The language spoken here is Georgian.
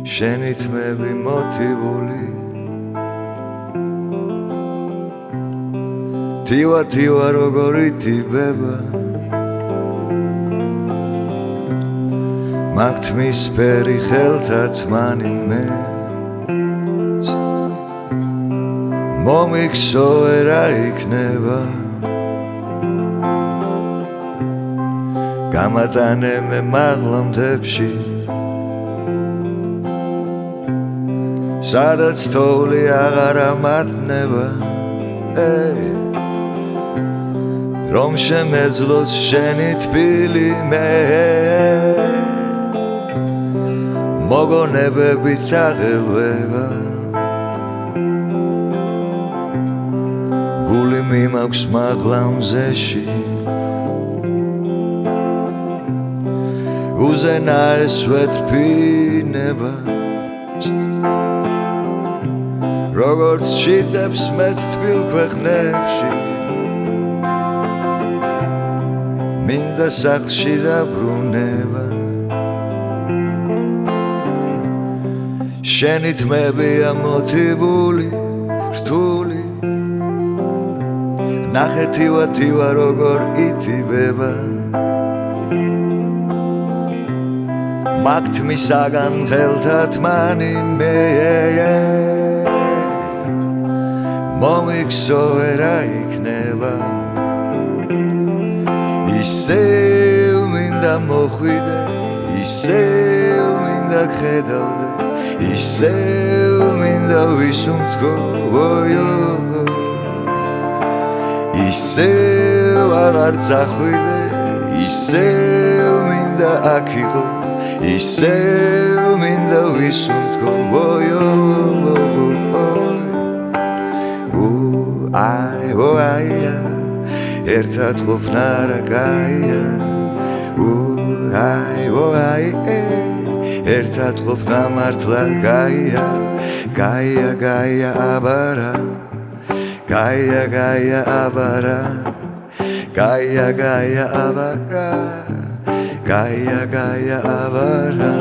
შენით მე ვიმოტივული თივა როგორი ტიბება მაგთმის ფერი ხელთათ მანი მეც მომიქსო ვერა იქნება გამატანე მე მაღლამდებში სადაც თოვლი აღარ ამატნება რომ შემეძლოს შენი თბილი მე მოგონებებით აღელვება გული მიმაქვს მაღლამზეში უზენაეს ვეთფინებას როგორც შიტებს მეც თბილ ქვეყნებში მინდა სახლში დაბრუნება შენით მე ვიმოტივული რთული ნახე თივა როგორ იტიბება მაგთმისაგან ხელთათ მანი მე მომიქსო ვერა იქნება ისევ მინდა მოხვიდე ისევ მინდა ხედავდე ისევ მინდა ვისუნთქო ისევ აღარ წახვიდე ისევ მინდა აქ იყო ისევ მინდა ვისუნთქო აი ერთად ყოფნა რა გაია აი ერთად ყოფნა მართლა გაია აბარა გაია აბარა აბარა